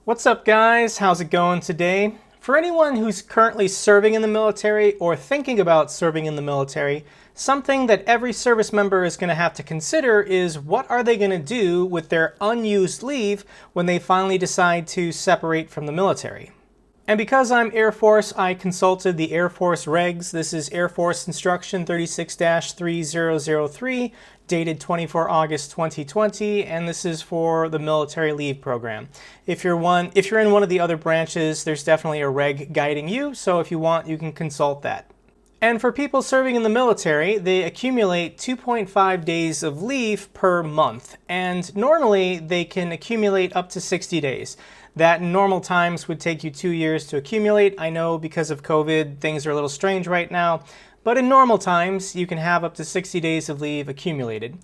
What's up, guys? How's it going today? For anyone who's currently serving in the military or thinking about serving in the military, something that every service member is going to have to consider is what are they going to do with their unused leave when they finally decide to separate from the military. And because I'm Air Force, I consulted the Air Force regs. This is Air Force Instruction 36-3003, dated 24 August 2020, and this is for the military leave program. If you're in one of the other branches, there's definitely a reg guiding you, so if you want, you can consult that. And for people serving in the military, they accumulate 2.5 days of leave per month, and normally they can accumulate up to 60 days. That in normal times would take you 2 years to accumulate. I know because of COVID, things are a little strange right now, but in normal times, you can have up to 60 days of leave accumulated.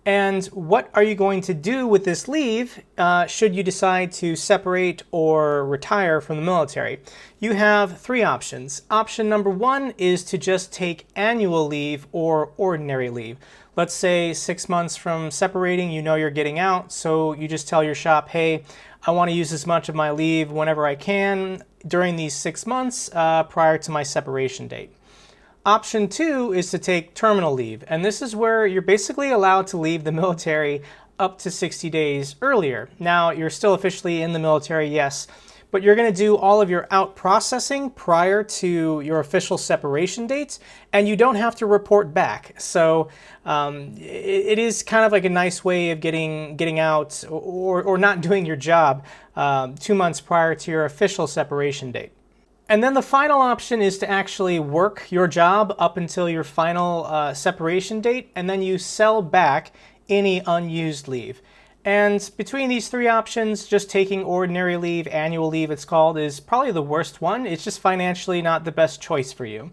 And what are you going to do with this leave should you decide to separate or retire from the military? You have three options. Option number one is to just take annual leave or ordinary leave. Let's say 6 months from separating, you know you're getting out, so you just tell your shop, hey, I want to use as much of my leave whenever I can during these 6 months prior to my separation date. Option two is to take terminal leave, and this is where you're basically allowed to leave the military up to 60 days earlier. Now, you're still officially in the military, yes, but you're going to do all of your out processing prior to your official separation dates, and you don't have to report back. So it is kind of like a nice way of getting out or not doing your job 2 months prior to your official separation date. And then the final option is to actually work your job up until your final separation date, and then you sell back any unused leave. And between these three options, just taking ordinary leave, annual leave it's called, is probably the worst one. It's just financially not the best choice for you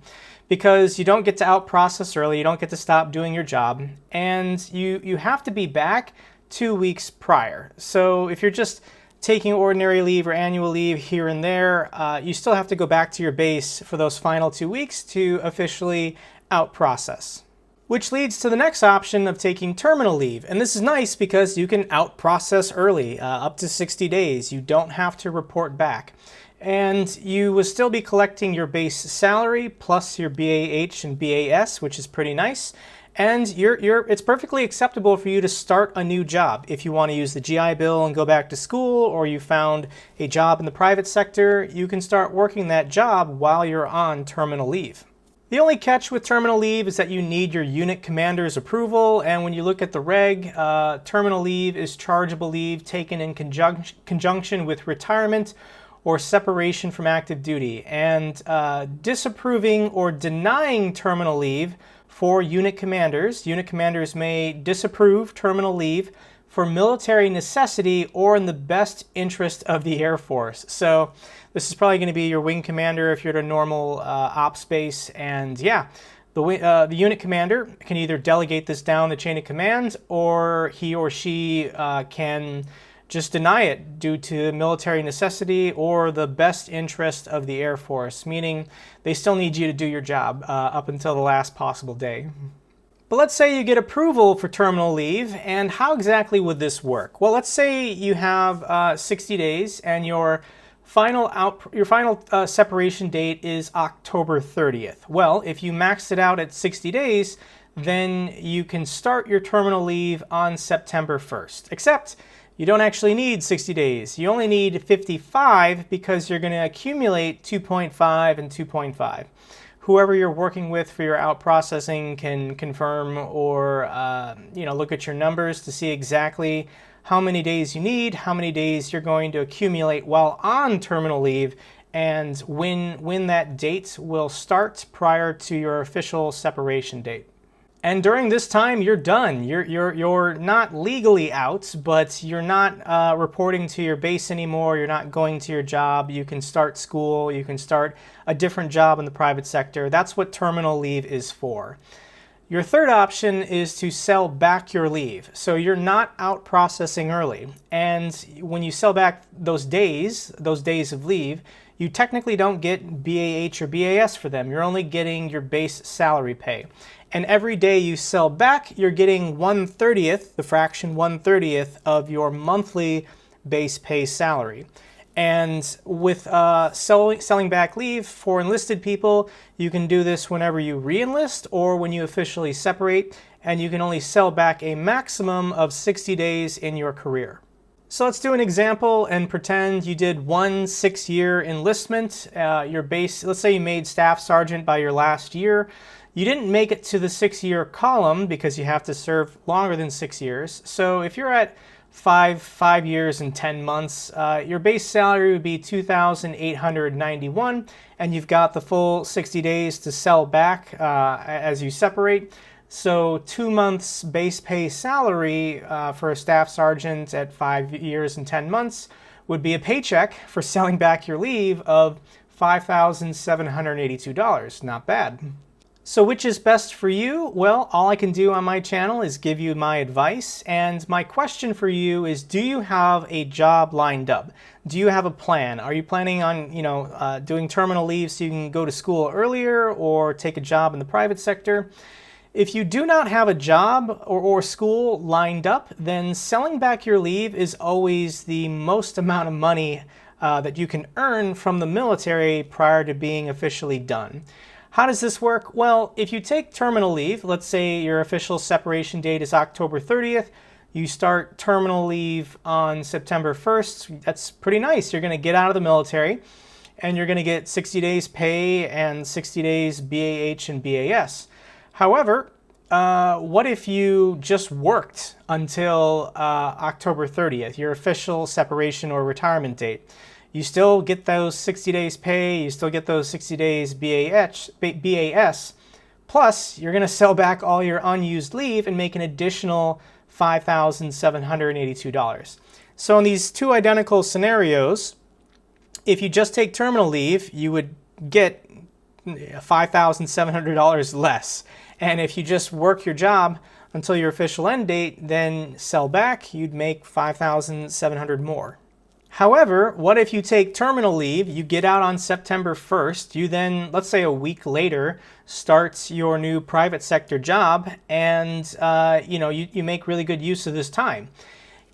because you don't get to out-process early, you don't get to stop doing your job, and you have to be back 2 weeks prior. So if you're just taking ordinary leave or annual leave here and there, you still have to go back to your base for those final 2 weeks to officially out-process. Which leads to the next option of taking terminal leave. And this is nice because you can out-process early, up to 60 days. You don't have to report back. And you will still be collecting your base salary plus your BAH and BAS, which is pretty nice. And it's perfectly acceptable for you to start a new job. If you want to use the GI Bill and go back to school, or you found a job in the private sector, you can start working that job while you're on terminal leave. The only catch with terminal leave is that you need your unit commander's approval, and when you look at the reg, terminal leave is chargeable leave taken in conjunction with retirement or separation from active duty, and disapproving or denying terminal leave for unit commanders may disapprove terminal leave for military necessity or in the best interest of the Air Force. So this is probably going to be your wing commander if you're at a normal ops base, and yeah, the unit commander can either delegate this down the chain of command, or he or she can just deny it due to military necessity or the best interest of the Air Force, meaning they still need you to do your job up until the last possible day. But let's say you get approval for terminal leave, and how exactly would this work? Well, let's say you have 60 days and your final separation date is October 30th. Well, if you maxed it out at 60 days, then you can start your terminal leave on September 1st. Except you don't actually need 60 days. You only need 55 because you're going to accumulate 2.5 and 2.5. Whoever you're working with for your out processing can confirm or look at your numbers to see exactly how many days you need, how many days you're going to accumulate while on terminal leave, and when that date will start prior to your official separation date. And during this time, you're done. You're not legally out, but you're not reporting to your base anymore. You're not going to your job. You can start school. You can start a different job in the private sector. That's what terminal leave is for. Your third option is to sell back your leave. So you're not out processing early. And when you sell back those days of leave, you technically don't get BAH or BAS for them. You're only getting your base salary pay. And every day you sell back, you're getting 1/30th, the fraction 1/30th of your monthly base pay salary. And with selling back leave for enlisted people, you can do this whenever you re-enlist or when you officially separate, and you can only sell back a maximum of 60 days in your career. So let's do an example and pretend you did one 6-year enlistment. Your base, let's say you made staff sergeant by your last year. You didn't make it to the 6-year column because you have to serve longer than 6 years. So if you're at 5 years and 10 months, your base salary would be $2,891, and you've got the full 60 days to sell back as you separate. So 2 months base pay salary for a staff sergeant at 5 years and 10 months would be a paycheck for selling back your leave of $5,782. Not bad. So which is best for you? Well, all I can do on my channel is give you my advice, and my question for you is, do you have a job lined up? Do you have a plan? Are you planning on, doing terminal leave so you can go to school earlier or take a job in the private sector? If you do not have a job or school lined up, then selling back your leave is always the most amount of money that you can earn from the military prior to being officially done. How does this work? Well, if you take terminal leave, let's say your official separation date is October 30th, you start terminal leave on September 1st, that's pretty nice. You're going to get out of the military and you're going to get 60 days pay and 60 days BAH and BAS. However, what if you just worked until October 30th, your official separation or retirement date? You still get those 60 days pay, you still get those 60 days BAS, plus you're going to sell back all your unused leave and make an additional $5,782. So in these two identical scenarios, if you just take terminal leave, you would get $5,700 less. And if you just work your job until your official end date, then sell back, you'd make $5,700 more. However, what if you take terminal leave, you get out on September 1st, you then, let's say a week later, start your new private sector job, and you make really good use of this time.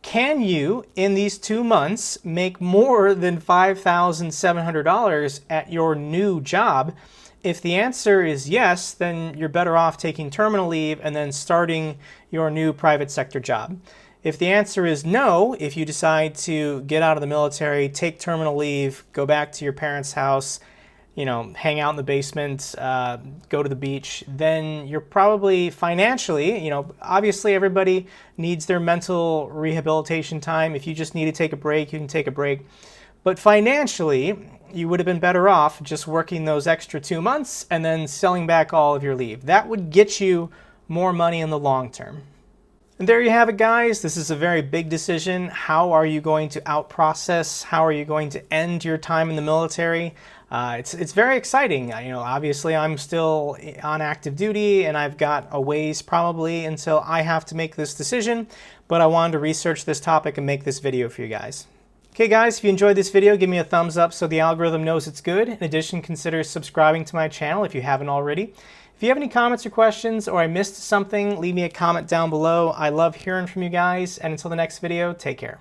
Can you, in these 2 months, make more than $5,700 at your new job? If the answer is yes, then you're better off taking terminal leave and then starting your new private sector job. If the answer is no, if you decide to get out of the military, take terminal leave, go back to your parents' house, hang out in the basement, go to the beach, then you're probably financially, obviously everybody needs their mental rehabilitation time. If you just need to take a break, you can take a break. But financially, you would have been better off just working those extra 2 months and then selling back all of your leave. That would get you more money in the long term. And there you have it, guys. This is a very big decision. How are you going to out-process? How are you going to end your time in the military? It's very exciting. Obviously I'm still on active duty and I've got a ways probably until I have to make this decision, but I wanted to research this topic and make this video for you guys. Okay guys, if you enjoyed this video, give me a thumbs up so the algorithm knows it's good. In addition, consider subscribing to my channel if you haven't already. If you have any comments or questions or I missed something, leave me a comment down below. I love hearing from you guys, and until the next video, take care.